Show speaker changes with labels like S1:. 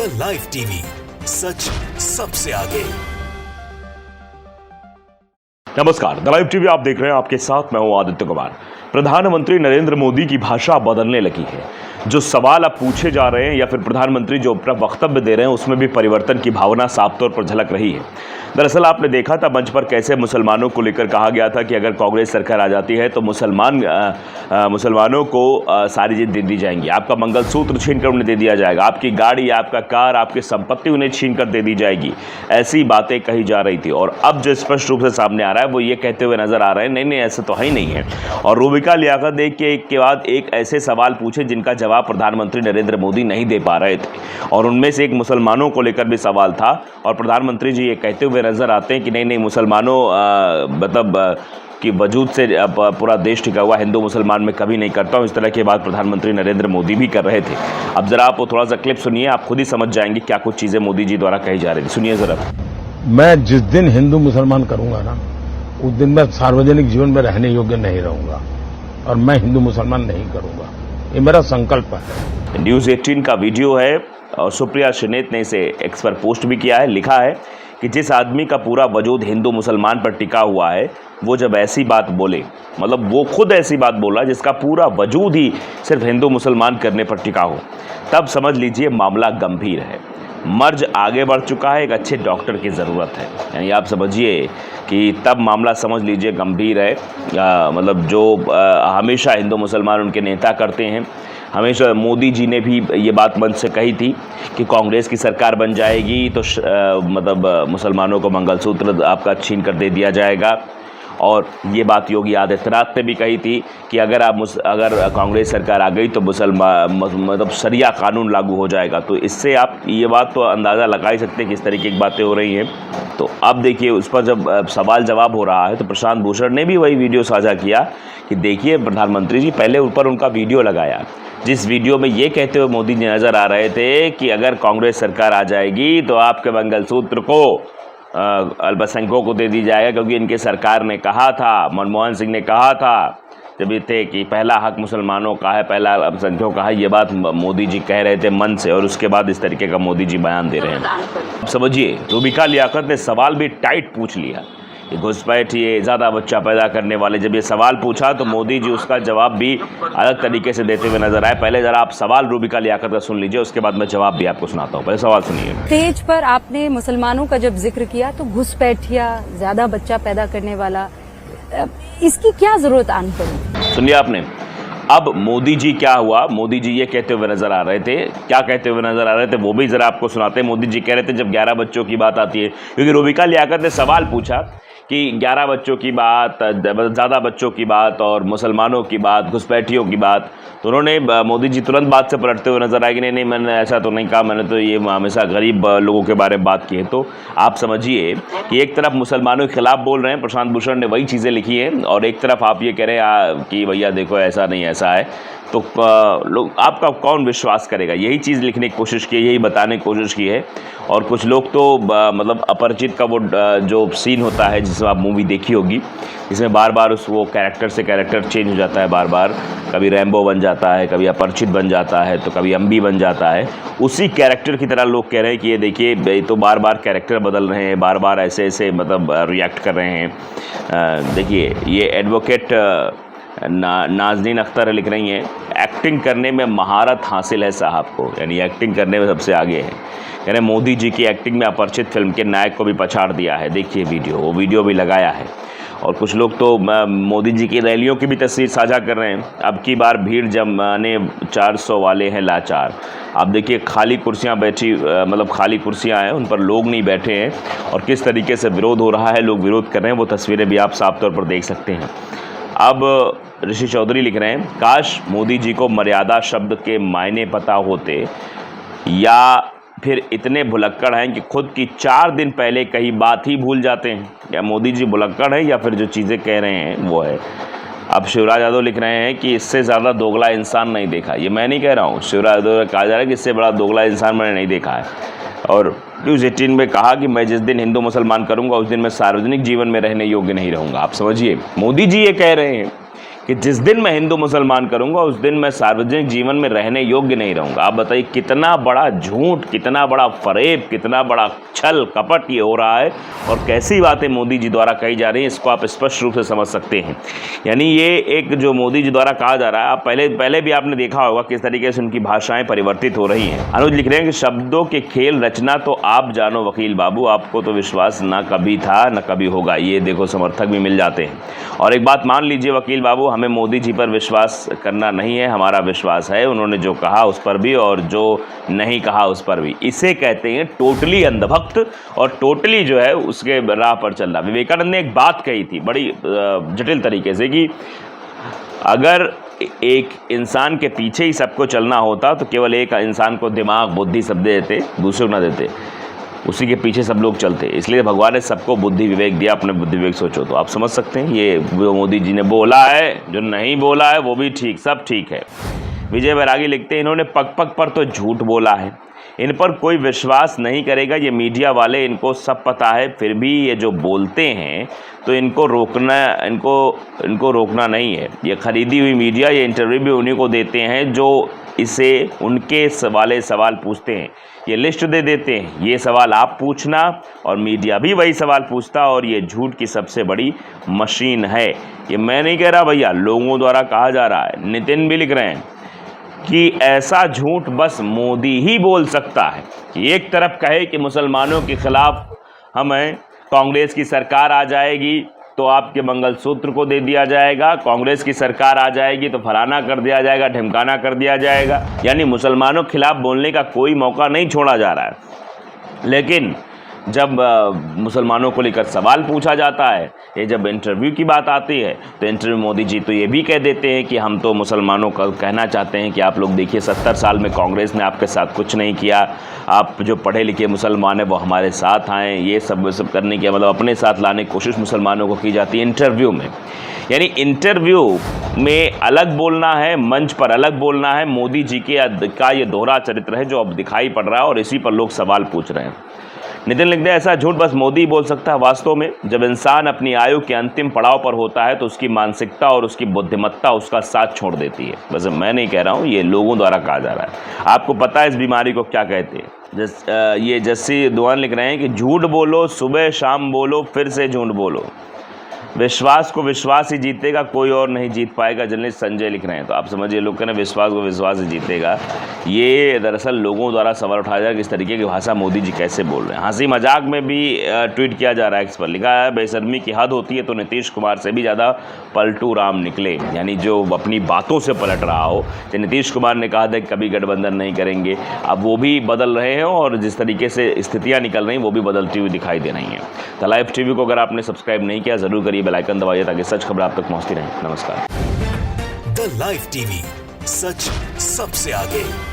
S1: The live TV, सच सबसे आगे।
S2: नमस्कार, द लाइव टीवी आप देख रहे हैं। आपके साथ मैं हूं आदित्य कुमार। प्रधानमंत्री नरेंद्र मोदी की भाषा बदलने लगी है। जो सवाल अब पूछे जा रहे हैं या फिर प्रधानमंत्री जो अपना वक्तव्य दे रहे हैं उसमें भी परिवर्तन की भावना साफ तौर पर झलक रही है। दरअसल आपने देखा था मंच पर कैसे मुसलमानों को लेकर कहा गया था कि अगर कांग्रेस सरकार आ जाती है तो मुसलमानों को सारी चीज़ दे दी जाएंगी, आपका मंगलसूत्र छीन कर उन्हें दे दिया जाएगा, आपकी गाड़ी, आपका कार, आपकी संपत्ति उन्हें छीन कर दे दी जाएगी। ऐसी बातें कही जा रही थी और अब जो स्पष्ट रूप से सामने आ रहा है वो ये कहते हुए नजर आ रहे हैं नहीं ऐसा तो है ही नहीं है। और रूबिका लियाकत एक के बाद एक ऐसे सवाल पूछे जिनका जवाब प्रधानमंत्री नरेंद्र मोदी नहीं दे पा रहे थे और उनमें से एक मुसलमानों को लेकर भी सवाल था और प्रधानमंत्री जी ये कहते हुए नजर आते हैं कि नहीं मुसलमानों कि वजूद से पूरा देश टिका हुआ, हिंदू मुसलमान में कभी नहीं करता हूँ। इस तरह की बात प्रधानमंत्री नरेंद्र मोदी भी कर रहे थे। अब जरा आप थोड़ा सा क्लिप सुनिए, आप खुद ही समझ जाएंगे क्या कुछ चीज़ें मोदी जी द्वारा कही जा रही थी। सुनिए जरा।
S3: मैं जिस दिन हिंदू मुसलमान करूंगा ना उस दिन मैं सार्वजनिक जीवन में रहने योग्य नहीं रहूंगा और मैं हिंदू मुसलमान नहीं करूंगा, ये मेरा संकल्प है।
S2: न्यूज़ 18 का वीडियो है और सुप्रिया श्रीनेत ने इसे एक्स पर पोस्ट भी किया है। लिखा है कि जिस आदमी का पूरा वजूद हिंदू मुसलमान पर टिका हुआ है वो जब ऐसी बात बोले, मतलब वो खुद ऐसी बात बोला जिसका पूरा वजूद ही सिर्फ हिंदू मुसलमान करने पर टिका हो, तब समझ लीजिए मामला गंभीर है। मर्ज आगे बढ़ चुका है, एक अच्छे डॉक्टर की ज़रूरत है। यानी आप समझिए कि तब मामला समझ लीजिए गंभीर है। मतलब जो हमेशा हिंदू मुसलमान उनके नेता करते हैं, हमेशा मोदी जी ने भी ये बात मंच से कही थी कि कांग्रेस की सरकार बन जाएगी तो मतलब मुसलमानों को मंगलसूत्र आपका छीन कर दे दिया जाएगा। और ये बात योगी आदित्यनाथ ने भी कही थी कि अगर कांग्रेस सरकार आ गई तो मतलब शरिया कानून लागू हो जाएगा। तो इससे आप ये बात तो अंदाज़ा लगा ही सकते हैं किस तरीके की बातें हो रही हैं। तो अब देखिए उस पर जब सवाल जवाब हो रहा है तो प्रशांत भूषण ने भी वही वीडियो साझा किया कि देखिए प्रधानमंत्री जी पहले ऊपर उनका वीडियो लगाया जिस वीडियो में ये कहते हुए मोदी जी नज़र आ रहे थे कि अगर कांग्रेस सरकार आ जाएगी तो आपके मंगलसूत्र को अल्पसंख्यकों को दे दी जाएगा, क्योंकि इनके सरकार ने कहा था, मनमोहन सिंह ने कहा था जब ये थे कि पहला हक मुसलमानों का है, पहला अल्पसंख्यकों का है। ये बात मोदी जी कह रहे थे मन से और उसके बाद इस तरीके का मोदी जी बयान दे रहे हैं। अब समझिए रूबिका लियाकत ने सवाल भी टाइट पूछ लिया, ये घुसपैठ, ये ज़्यादा बच्चा पैदा करने वाले। जब ये सवाल पूछा तो मोदी जी उसका जवाब भी अलग तरीके से देते हुए नजर आए। पहले ज़रा आप सवाल रूबिका लियाकत का सुन लीजिए, उसके बाद मैं जवाब भी आपको सुनाता हूँ। पहले सवाल सुनिए।
S4: स्टेज पर आपने मुसलमानों का जब जिक्र किया तो घुसपैठिया, ज़्यादा बच्चा पैदा करने वाला, इसकी क्या ज़रूरत आन पड़ी?
S2: सुनिए आपने। अब मोदी जी क्या हुआ, मोदी जी ये कहते हुए नजर आ रहे थे, क्या कहते हुए नजर आ रहे थे वो भी ज़रा आपको सुनाते हैं। मोदी जी कह रहे थे जब 11 बच्चों की बात आती है, क्योंकि रूबिका लियाकत ने सवाल पूछा कि 11 बच्चों की बात, ज़्यादा बच्चों की बात और मुसलमानों की बात, घुसपैठियों की बात, तो उन्होंने मोदी जी तुरंत बात से पलटते हुए नजर आए कि नहीं मैंने ऐसा तो नहीं कहा, मैंने तो ये हमेशा गरीब लोगों के बारे में बात की है। तो आप समझिए कि एक तरफ मुसलमानों के खिलाफ बोल रहे हैं, प्रशांत भूषण ने वही चीज़ें लिखी हैं, और एक तरफ आप ये कह रहे हैं कि भैया देखो ऐसा नहीं ऐसा है। तो लोग आपका कौन विश्वास करेगा? यही चीज़ लिखने की कोशिश की है, यही बताने की कोशिश की है। और कुछ लोग तो मतलब अपरिचित का वो जो सीन होता है जिसमें आप मूवी देखी होगी, इसमें बार बार वो कैरेक्टर से कैरेक्टर चेंज हो जाता है, बार बार कभी रैम्बो बन जाता है, कभी अपरिचित बन जाता है, तो कभी अम्बी बन जाता है। उसी कैरेक्टर की तरह लोग कह रहे हैं कि ये देखिए तो बार बार कैरेक्टर बदल रहे हैं, बार बार ऐसे ऐसे मतलब रिएक्ट कर रहे हैं। देखिए ये एडवोकेट नाजनीन अख्तर लिख रही हैं, एक्टिंग करने में महारत हासिल है साहब को, यानी एक्टिंग करने में सबसे आगे है। यानी मोदी जी की एक्टिंग में अपरिचित फिल्म के नायक को भी पछाड़ दिया है। देखिए वीडियो, वो वीडियो भी लगाया है। और कुछ लोग तो मोदी जी की रैलियों की भी तस्वीर साझा कर रहे हैं। अब की बार भीड़ जमाने 400 वाले हैं लाचार। आप देखिए खाली कुर्सियां बैठी, मतलब खाली कुर्सियां हैं, उन पर लोग नहीं बैठे हैं और किस तरीके से विरोध हो रहा है, लोग विरोध कर रहे हैं, वो तस्वीरें भी आप साफ तौर पर देख सकते हैं। अब ऋषि चौधरी लिख रहे हैं, काश मोदी जी को मर्यादा शब्द के मायने पता होते, या फिर इतने भुलक्कड़ हैं कि खुद की 4 दिन पहले कही बात ही भूल जाते हैं। या मोदी जी भुलक्कड़ है या फिर जो चीज़ें कह रहे हैं वो है। अब शिवराज यादव लिख रहे हैं कि इससे ज़्यादा दोगला इंसान नहीं देखा। ये मैं नहीं कह रहा हूँ, शिवराज यादव कहा जा रहा है कि इससे बड़ा दोगला इंसान मैंने नहीं देखा है। और न्यूज़ 18 में कहा कि मैं जिस दिन हिंदू मुसलमान करूँगा उस दिन मैं सार्वजनिक जीवन में रहने योग्य नहीं रहूँगा। आप समझिए मोदी जी ये कह रहे हैं कि जिस दिन मैं हिंदू मुसलमान करूंगा उस दिन मैं सार्वजनिक जीवन में रहने योग्य नहीं रहूंगा। आप बताइए कितना बड़ा झूठ, कितना बड़ा फरेब, कितना बड़ा छल कपट ये हो रहा है और कैसी बातें मोदी जी द्वारा कही जा रही हैं, इसको आप स्पष्ट रूप से समझ सकते हैं। यानी ये एक जो मोदी जी द्वारा कहा जा रहा है, आप पहले भी आपने देखा होगा किस तरीके से उनकी भाषाएं परिवर्तित हो रही हैं। अनुज लिख रहे हैं कि शब्दों के खेल रचना तो आप जानो वकील बाबू, आपको तो विश्वास ना कभी था न कभी होगा। ये देखो समर्थक भी मिल जाते हैं। और एक बात मान लीजिए वकील बाबू, हमें मोदी जी पर विश्वास करना नहीं है, हमारा विश्वास है उन्होंने जो कहा उस पर भी और जो नहीं कहा उस पर भी। इसे कहते हैं टोटली अंधभक्त और टोटली जो है उसके राह पर चलना। विवेकानंद ने एक बात कही थी बड़ी जटिल तरीके से कि अगर एक इंसान के पीछे ही सबको चलना होता तो केवल एक इंसान को दिमाग बुद्धि सब दे देते, दूसरे को ना देते, उसी के पीछे सब लोग चलते। इसलिए भगवान ने सबको बुद्धि विवेक दिया, अपने बुद्धि विवेक सोचो। तो आप समझ सकते हैं ये जो मोदी जी ने बोला है, जो नहीं बोला है वो भी ठीक, सब ठीक है। विजय बैरागी लिखते हैं इन्होंने पग पग पर तो झूठ बोला है, इन पर कोई विश्वास नहीं करेगा, ये मीडिया वाले, इनको सब पता है, फिर भी ये जो बोलते हैं तो इनको रोकना नहीं है। ये खरीदी हुई मीडिया, ये इंटरव्यू भी उन्हीं को देते हैं जो इसे उनके वाले सवाल पूछते हैं। ये लिस्ट दे देते हैं, ये सवाल आप पूछना और मीडिया भी वही सवाल पूछता, और ये झूठ की सबसे बड़ी मशीन है। ये मैं नहीं कह रहा भैया, लोगों द्वारा कहा जा रहा है। नितिन भी लिख रहे हैं कि ऐसा झूठ बस मोदी ही बोल सकता है कि एक तरफ कहे कि मुसलमानों के खिलाफ हमें कांग्रेस की सरकार आ जाएगी तो आपके मंगलसूत्र को दे दिया जाएगा, कांग्रेस की सरकार आ जाएगी तो फलाना कर दिया जाएगा, ढिमकाना कर दिया जाएगा। यानी मुसलमानों के खिलाफ बोलने का कोई मौका नहीं छोड़ा जा रहा है। लेकिन जब मुसलमानों को लेकर सवाल पूछा जाता है, ये जब इंटरव्यू की बात आती है तो इंटरव्यू मोदी जी तो ये भी कह देते हैं कि हम तो मुसलमानों का कहना चाहते हैं कि आप लोग देखिए 70 साल में कांग्रेस ने आपके साथ कुछ नहीं किया, आप जो पढ़े लिखे मुसलमान हैं वो हमारे साथ आएँ। ये सब करने की मतलब अपने साथ लाने की कोशिश मुसलमानों को की जाती है इंटरव्यू में। यानी इंटरव्यू में अलग बोलना है, मंच पर अलग बोलना है। मोदी जी का ये दोहरा चरित्र है जो अब दिखाई पड़ रहा है और इसी पर लोग सवाल पूछ रहे हैं। नितिन लिखते हैं ऐसा झूठ बस मोदी बोल सकता है। वास्तव में जब इंसान अपनी आयु के अंतिम पड़ाव पर होता है तो उसकी मानसिकता और उसकी बुद्धिमत्ता उसका साथ छोड़ देती है। बस मैं नहीं कह रहा हूँ, ये लोगों द्वारा कहा जा रहा है। आपको पता है इस बीमारी को क्या कहते हैं? ये जस्सी दुआन लिख रहे हैं कि झूठ बोलो, सुबह शाम बोलो, फिर से झूठ बोलो, विश्वास को विश्वास ही जीतेगा, कोई और नहीं जीत पाएगा। जर्नलिस्ट संजय लिख रहे हैं। तो आप समझिए लोग कहना विश्वास को विश्वास ही जीतेगा, ये दरअसल लोगों द्वारा सवाल उठाया जा रहा है कि इस तरीके की भाषा मोदी जी कैसे बोल रहे हैं। हंसी मजाक में भी ट्वीट किया जा रहा है, इस पर लिखा है बेशर्मी की हद होती है तो नीतीश कुमार से भी ज़्यादा पलटू राम निकले। यानी जो अपनी बातों से पलट रहा हो, जो नीतीश कुमार ने कहा था कि कभी गठबंधन नहीं करेंगे, अब वो भी बदल रहे हैं और जिस तरीके से स्थितियाँ निकल रही हैं वो भी बदलती हुई दिखाई दे रही हैं। द लाइव टीवी को अगर आपने सब्सक्राइब नहीं किया ज़रूर करिए, बेल आइकन दबाइए ताकि सच खबर आप तक पहुंचती रहे। नमस्कार।
S1: द लाइव टीवी, सच सबसे आगे।